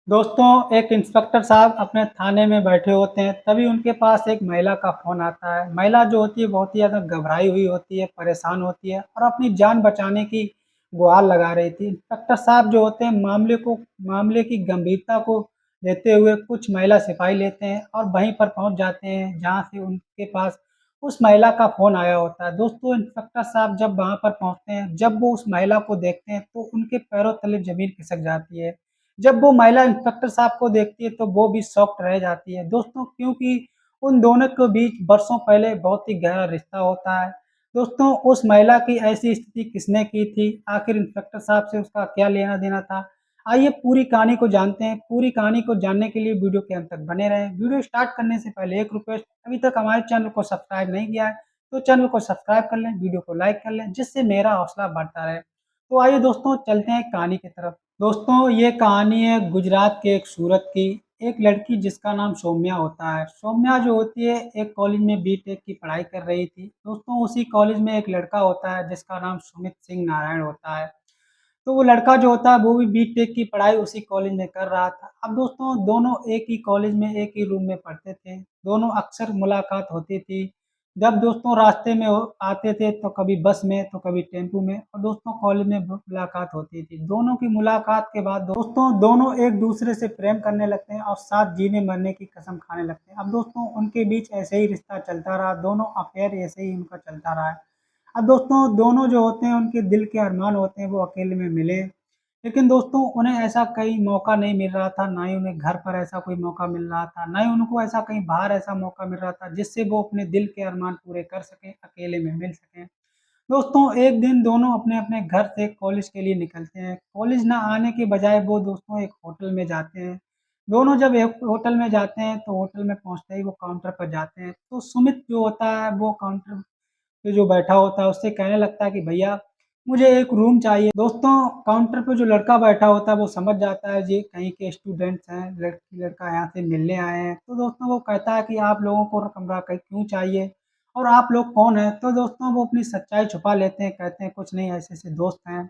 दोस्तों, एक इंस्पेक्टर साहब अपने थाने में बैठे होते हैं, तभी उनके पास एक महिला का फ़ोन आता है। महिला जो होती है बहुत ही ज़्यादा घबराई हुई होती है, परेशान होती है और अपनी जान बचाने की गुहार लगा रही थी। इंस्पेक्टर साहब जो होते हैं मामले की गंभीरता को लेते हुए कुछ महिला सिपाही लेते हैं और वहीं पर पहुँच जाते हैं, जहाँ से उनके पास उस महिला का फ़ोन आया होता है। दोस्तों, इंस्पेक्टर साहब जब वहाँ पर पहुँचते हैं, जब वो उस महिला को देखते हैं, तो उनके पैरों तले ज़मीन खिसक जाती है। जब वो महिला इंस्पेक्टर साहब को देखती है तो वो भी शॉक्ड रह जाती है। दोस्तों, क्योंकि उन दोनों के बीच बरसों पहले बहुत ही गहरा रिश्ता होता है। दोस्तों, उस महिला की ऐसी स्थिति किसने की थी? आखिर इंस्पेक्टर साहब से उसका क्या लेना-देना था? आइए पूरी कहानी को जानते हैं। पूरी कहानी को जानने के लिए वीडियो के अंत तक बने रहें। वीडियो स्टार्ट करने से पहले एक रिक्वेस्ट, अभी तक हमारे चैनल को सब्सक्राइब नहीं किया है, तो चैनल को सब्सक्राइब कर लें, वीडियो को लाइक कर लें, जिससे मेरा हौसला बढ़ता रहे। तो आइए दोस्तों, चलते हैं कहानी की तरफ। दोस्तों, ये कहानी है गुजरात के एक सूरत की। एक लड़की जिसका नाम सौम्या होता है। सौम्या जो होती है एक कॉलेज में बीटेक की पढ़ाई कर रही थी। दोस्तों, उसी कॉलेज में एक लड़का होता है जिसका नाम सुमित सिंह नारायण होता है। तो वो लड़का जो होता है वो भी बीटेक की पढ़ाई उसी कॉलेज में कर रहा था। अब दोस्तों, दोनों एक ही कॉलेज में एक ही रूम में पढ़ते थे। दोनों अक्सर मुलाकात होती थी। जब दोस्तों रास्ते में आते थे तो कभी बस में तो कभी टेम्पू में, और दोस्तों कॉलेज में मुलाकात होती थी। दोनों की मुलाकात के बाद दोस्तों दोनों एक दूसरे से प्रेम करने लगते हैं और साथ जीने मरने की कसम खाने लगते हैं। अब दोस्तों उनके बीच ऐसे ही रिश्ता चलता रहा। दोनों अफेयर ऐसे ही उनका चलता रहा है। अब दोस्तों दोनों जो होते हैं उनके दिल के अरमान होते हैं वो अकेले में मिले। लेकिन दोस्तों उन्हें ऐसा कहीं मौका नहीं मिल रहा था, ना ही उन्हें घर पर ऐसा कोई मौका मिल रहा था, ना ही उनको ऐसा कहीं बाहर ऐसा मौका मिल रहा था जिससे वो अपने दिल के अरमान पूरे कर सकें, अकेले में मिल सकें। दोस्तों एक दिन दोनों अपने-अपने घर से कॉलेज के लिए निकलते हैं। कॉलेज ना आने के बजाय वो दोस्तों एक होटल में जाते हैं। दोनों जब एक होटल में जाते हैं तो होटल में पहुँचते ही वो काउंटर पर जाते हैं। तो सुमित जो होता है वो काउंटर पे जो बैठा होता है उससे कहने लगता है कि भैया मुझे एक रूम चाहिए। दोस्तों काउंटर पे जो लड़का बैठा होता है वो समझ जाता है ये कहीं के स्टूडेंट्स हैं, लड़की लड़का यहाँ से मिलने आए हैं। तो दोस्तों वो कहता है कि आप लोगों को कमरा क्यों चाहिए और आप लोग कौन हैं? तो दोस्तों वो अपनी सच्चाई छुपा लेते हैं, कहते हैं कुछ नहीं, ऐसे-ऐसे दोस्त हैं।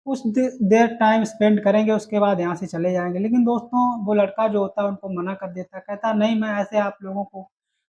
कुछ देर टाइम स्पेंड करेंगे उसके बाद यहाँ से चले जाएँगे। लेकिन दोस्तों वो लड़का जो होता है उनको मना कर देता है, कहता है नहीं मैं ऐसे आप लोगों को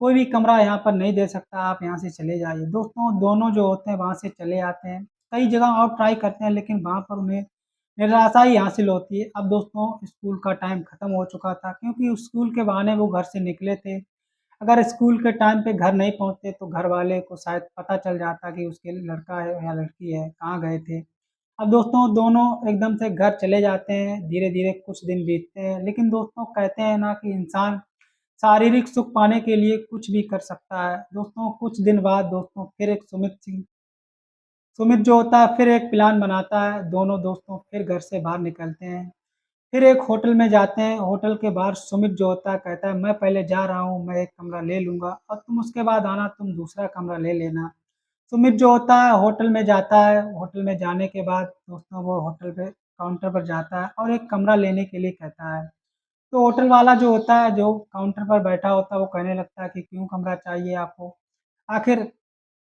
कोई भी कमरा यहाँ पर नहीं दे सकता, आप यहाँ से चले जाइए। दोस्तों दोनों जो होते हैं वहाँ से चले आते हैं। कई जगह और ट्राई करते हैं लेकिन वहाँ पर उन्हें निराशा ही हासिल होती है। अब दोस्तों स्कूल का टाइम खत्म हो चुका था क्योंकि स्कूल के बहाने वो घर से निकले थे। अगर स्कूल के टाइम पे घर नहीं पहुँचते तो घरवाले को शायद पता चल जाता कि उसके लड़का है या लड़की है, कहाँ गए थे। अब दोस्तों दोनों एकदम से घर चले जाते हैं, धीरे-धीरे कुछ दिन बीतते हैं, लेकिन दोस्तों कहते हैं ना कि इंसान शारीरिक सुख पाने के लिए कुछ भी कर सकता है। दोस्तों कुछ दिन बाद दोस्तों फिर एक सुमित जो होता है फिर एक प्लान बनाता है, दोनों दोस्तों फिर घर से बाहर निकलते हैं। फिर एक होटल में जाते हैं, होटल के बाहर सुमित जो होता है कहता है मैं पहले जा रहा हूँ, मैं एक कमरा ले लूँगा और तुम उसके बाद आना, तुम दूसरा कमरा ले लेना। सुमित जो होता है होटल में जाता है, होटल में जाने के बाद दोस्तों वो होटल पे काउंटर पर जाता है और एक कमरा लेने के लिए कहता है। तो होटल वाला जो होता है, जो काउंटर पर बैठा होता है, वो कहने लगता है कि क्यों कमरा चाहिए आपको? आखिर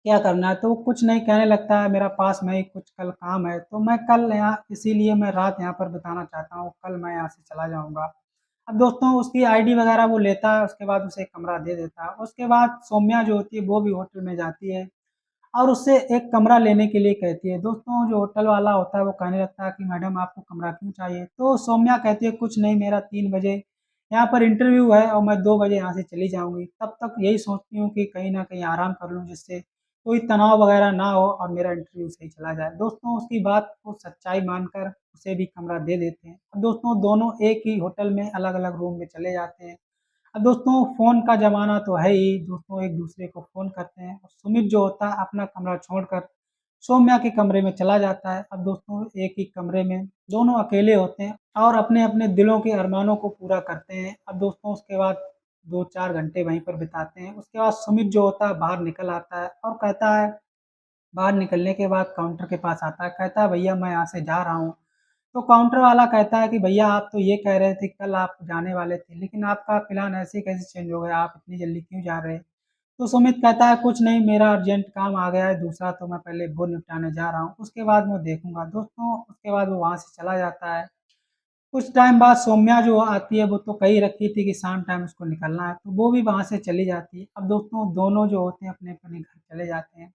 क्या करना है? तो वो कुछ नहीं कहने लगता है, मेरा पास में ही कुछ कल काम है, तो मैं कल यहाँ इसीलिए मैं रात यहाँ पर बिताना चाहता हूँ, कल मैं यहाँ से चला जाऊँगा। अब दोस्तों उसकी आईडी वगैरह वो लेता है, उसके बाद उसे कमरा दे देता है। उसके बाद सौम्या जो होती है वो भी होटल में जाती है और उससे एक कमरा लेने के लिए कहती है। दोस्तों जो होटल वाला होता है वो कहने लगता है कि मैडम आपको कमरा क्यों चाहिए? तो सौम्या कहती है कुछ नहीं, मेरा 3 बजे यहाँ पर इंटरव्यू है और मैं 2 बजे यहाँ से चली जाऊँगी। तब तक यही सोचती हूँ कि कहीं न कहीं आराम कर लूँ जिससे कोई तनाव वगैरह ना हो और मेरा इंटरव्यू सही चला जाए। दोस्तों उसकी बात को सच्चाई मानकर उसे भी कमरा दे देते हैं। अब दोस्तों दोनों एक ही होटल में अलग-अलग रूम में चले जाते हैं। अब दोस्तों फ़ोन का ज़माना तो है ही, दोस्तों एक-दूसरे को फ़ोन करते हैं और सुमित जो होता है अपना कमरा छोड़कर सौम्या के कमरे में चला जाता है। अब दोस्तों एक ही कमरे में दोनों अकेले होते हैं और अपने-अपने दिलों के अरमानों को पूरा करते हैं। अब दोस्तों उसके बाद 2-4 घंटे वहीं पर बिताते हैं। उसके बाद सुमित जो होता है बाहर निकल आता है और कहता है, बाहर निकलने के बाद काउंटर के पास आता है, कहता है भैया मैं यहाँ से जा रहा हूँ। तो काउंटर वाला कहता है कि भैया आप तो ये कह रहे थे कल आप जाने वाले थे, लेकिन आपका प्लान ऐसे कैसे चेंज हो गया? आप इतनी जल्दी क्यों जा रहे हैं? तो सुमित कहता है कुछ नहीं, मेरा अर्जेंट काम आ गया है दूसरा, तो मैं पहले वो निपटाने जा रहा हूँ, उसके बाद मैं देखूँगा। दोस्तों उसके बाद वो वहाँ से चला जाता है। कुछ टाइम बाद सौम्या जो आती है वो तो कही रखी थी कि शाम टाइम उसको निकलना है, तो वो भी वहाँ से चली जाती है। अब दोस्तों दोनों जो होते हैं अपने-अपने घर चले जाते हैं।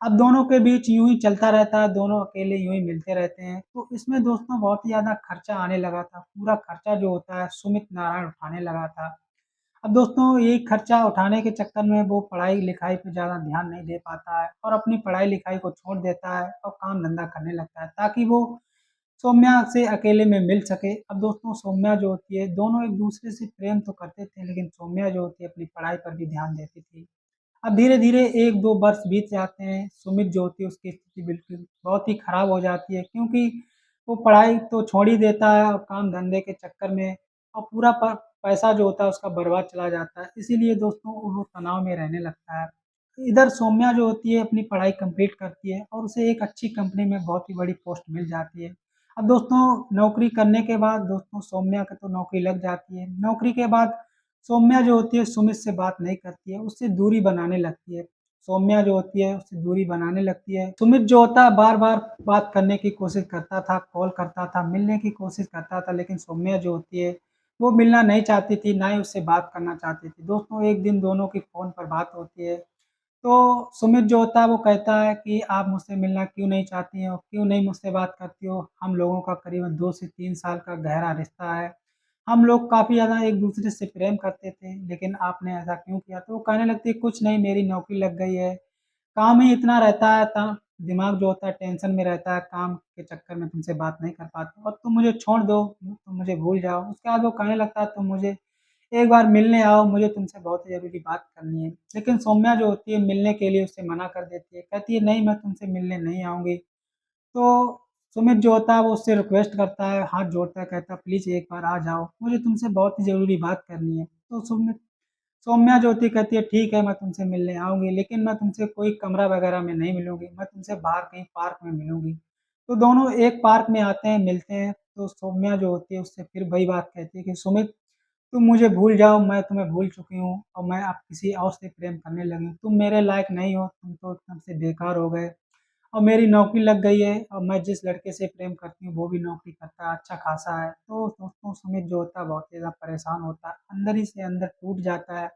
अब दोनों के बीच यूँ ही चलता रहता है, दोनों अकेले यूँ ही मिलते रहते हैं। तो इसमें दोस्तों बहुत ही ज़्यादा खर्चा आने लगा था। पूरा खर्चा जो होता है सुमित नारायण उठाने लगा था। अब दोस्तों यही खर्चा उठाने के चक्कर में वो पढ़ाई-लिखाई पे ज़्यादा ध्यान नहीं दे पाता है और अपनी पढ़ाई-लिखाई को छोड़ देता है और काम-धंधा करने लगता है ताकि वो सौम्या से अकेले में मिल सके। अब दोस्तों सौम्या जो होती है दोनों एक-दूसरे से प्रेम तो करते थे लेकिन सौम्या जो होती है अपनी पढ़ाई पर भी ध्यान देती थी। अब धीरे-धीरे 1-2 वर्ष बीत जाते हैं, सुमित जो होती है उसकी स्थिति बिल्कुल बहुत ही खराब हो जाती है क्योंकि वो पढ़ाई तो छोड़ ही देता है और काम-धंधे के चक्कर में और पूरा पैसा जो होता है उसका बर्बाद चला जाता है। इसीलिए दोस्तों वो तनाव में रहने लगता है। इधर सौम्या जो होती है अपनी पढ़ाई कंप्लीट करती है और उसे एक अच्छी कंपनी में बहुत ही बड़ी पोस्ट मिल जाती है। अब दोस्तों नौकरी करने के बाद दोस्तों सौम्या की तो नौकरी लग जाती है। नौकरी के बाद सौम्या जो होती है सुमित से बात नहीं करती है, उससे दूरी बनाने लगती है। सौम्या जो होती है उससे दूरी बनाने लगती है। सुमित जो होता है बार-बार बात करने की कोशिश करता था, कॉल करता था, मिलने की कोशिश करता था लेकिन सौम्या जो होती है वो मिलना नहीं चाहती थी, ना ही उससे बात करना चाहती थी। दोस्तों एक दिन दोनों की फ़ोन पर बात होती है, तो सुमित जो होता है वो कहता है कि आप मुझसे मिलना क्यों नहीं चाहती हो? क्यों नहीं मुझसे बात करती हो? हम लोगों का करीबन 2 से 3 साल का गहरा रिश्ता है। हम लोग काफ़ी ज़्यादा एक-दूसरे से प्रेम करते थे, लेकिन आपने ऐसा क्यों किया? तो वो कहने लगती है कुछ नहीं मेरी नौकरी लग गई है, काम ही इतना रहता है दिमाग जो होता है टेंशन में रहता है, काम के चक्कर में तुमसे बात नहीं कर पाता और तुम मुझे छोड़ दो, तुम मुझे भूल जाओ। उसके बाद वो कहने लगता है तुम मुझे एक बार मिलने आओ, मुझे तुमसे बहुत ही ज़रूरी बात करनी है। लेकिन सौम्या जो होती है मिलने के लिए उससे मना कर देती है, कहती है नहीं मैं तुमसे मिलने नहीं आऊँगी। तो सुमित जो होता है वो उससे रिक्वेस्ट करता है, हाथ जोड़ता है, कहता है प्लीज़ एक बार आ जाओ, मुझे तुमसे बहुत ही ज़रूरी बात करनी है। तो सुमित सौम्या जो होती है कहती है ठीक है मैं तुमसे मिलने आऊँगी, लेकिन मैं तुमसे कोई कमरा वगैरह में नहीं मिलूँगी, मैं तुमसे बाहर कहीं पार्क में मिलूँगी। तो दोनों एक पार्क में आते हैं, मिलते हैं, तो सौम्या जो होती है उससे फिर वही बात कहती है कि सुमित तुम मुझे भूल जाओ, मैं तुम्हें भूल चुकी हूँ और मैं अब किसी और से प्रेम करने लगी हूँ। तुम मेरे लायक नहीं हो, तुम तो एकदम से बेकार हो गए और मेरी नौकरी लग गई है और मैं जिस लड़के से प्रेम करती हूँ वो भी नौकरी करता है, अच्छा खासा है। तो दोस्तों सुमित जो होता है बहुत ही ज़्यादा परेशान होता है, अंदर ही से अंदर टूट जाता है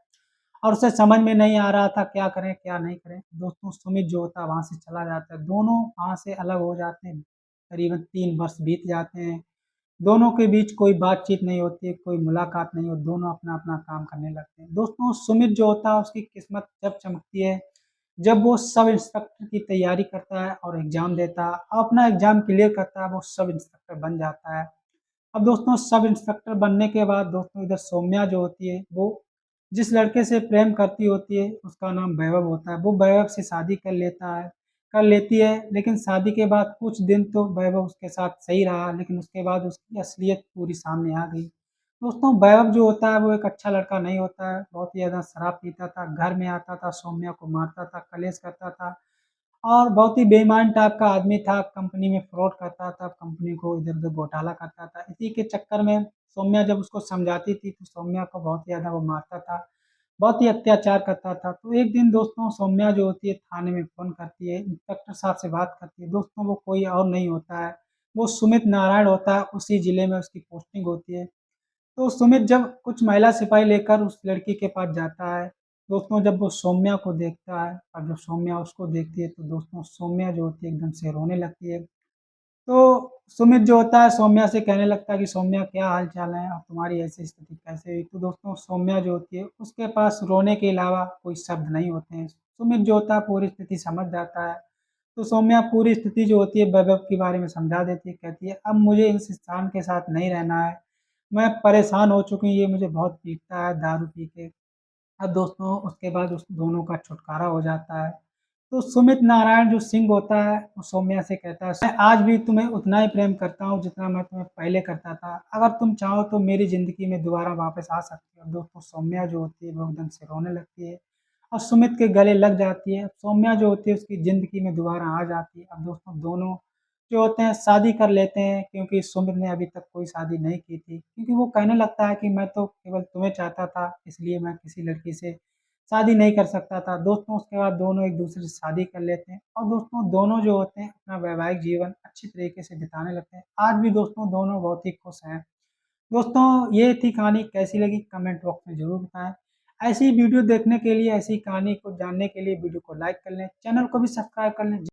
और उसे समझ में नहीं आ रहा था क्या करें, क्या नहीं करें। दोस्तों सुमित जो होता है वहाँ से चला जाता है, दोनों वहाँ से अलग हो जाते हैं। करीबन 3 वर्ष बीत जाते हैं। दोनों के बीच कोई बातचीत नहीं होती है, कोई मुलाकात नहीं होती, दोनों अपना-अपना काम करने लगते हैं। दोस्तों सुमित जो होता है उसकी किस्मत जब चमकती है, जब वो सब इंस्पेक्टर की तैयारी करता है और एग्ज़ाम देता है, अपना एग्ज़ाम क्लियर करता है, वो सब इंस्पेक्टर बन जाता है। अब दोस्तों सब इंस्पेक्टर बनने के बाद दोस्तों इधर सौम्या जो होती है, वो जिस लड़के से प्रेम करती होती है, उसका नाम वैभव होता है। वो वैभव से शादी कर लेती है, लेकिन शादी के बाद कुछ दिन तो वैभव उसके साथ सही रहा, लेकिन उसके बाद उसकी असलियत पूरी सामने आ गई। दोस्तों वैभव जो होता है वो एक अच्छा लड़का नहीं होता है, बहुत ही ज़्यादा शराब पीता था, घर में आता था, सौम्या को मारता था, कलेश करता था और बहुत ही बेईमान टाइप का आदमी था, कंपनी में फ्रॉड करता था, कंपनी को इधर-उधर घोटाला करता था। इसी के चक्कर में सौम्या जब उसको समझाती थी, तो सौम्या को बहुत ही ज़्यादा वो मारता था, बहुत ही अत्याचार करता था। तो एक दिन दोस्तों सौम्या जो होती है थाने में फ़ोन करती है, इंस्पेक्टर साहब से बात करती है। दोस्तों वो कोई और नहीं होता है, वो सुमित नारायण होता है, उसी ज़िले में उसकी पोस्टिंग होती है। तो सुमित जब कुछ महिला सिपाही लेकर उस लड़की के पास जाता है, दोस्तों जब वो सौम्या को देखता है और जब सौम्या उसको देखती है तो दोस्तों सौम्या जो होती है एकदम से रोने लगती है। तो सुमित जो होता है सौम्या से कहने लगता है कि सौम्या क्या हाल-चाल है? अब तुम्हारी ऐसी स्थिति कैसे हुई? तो दोस्तों सौम्या जो होती है उसके पास रोने के अलावा कोई शब्द नहीं होते हैं। सुमित जो होता है पूरी स्थिति समझ जाता है। तो सौम्या पूरी स्थिति जो होती है वैभव के बारे में समझा देती है, कहती है अब मुझे इस इंसान के साथ नहीं रहना है। मैं परेशान हो चुकी हूँ, ये मुझे बहुत पीटता है दारू पी के। अब दोस्तों उसके बाद उस दोनों का छुटकारा हो जाता है। तो सुमित नारायण जो सिंह होता है, वो सौम्या से कहता है, "मैं आज भी तुम्हें उतना ही प्रेम करता हूँ जितना मैं तुम्हें पहले करता था। अगर तुम चाहो तो मेरी ज़िंदगी में दोबारा वापस आ सकती हो।" दोस्तों सौम्या जो होती है वो एकदम से रोने लगती है और सुमित के गले लग जाती है। सौम्या जो होती है उसकी ज़िंदगी में दोबारा आ जाती है। अब दोस्तों दोनों जो होते हैं शादी कर लेते हैं क्योंकि सुमित ने अभी तक कोई शादी नहीं की थी। क्योंकि वो कहने लगता है कि मैं तो केवल तुम्हें चाहता था इसलिए मैं किसी लड़की से शादी नहीं कर सकता था। दोस्तों उसके बाद दोनों एक-दूसरे से शादी कर लेते हैं और दोस्तों दोनों जो होते हैं अपना वैवाहिक जीवन अच्छी तरीके से बिताने लगते हैं। आज भी दोस्तों दोनों बहुत ही खुश हैं। दोस्तों ये थी कहानी, कैसी लगी कमेंट बॉक्स में ज़रूर बताएँ। ऐसी वीडियो देखने के लिए, ऐसी कहानी को जानने के लिए वीडियो को लाइक कर लें, चैनल को भी सब्सक्राइब कर लें।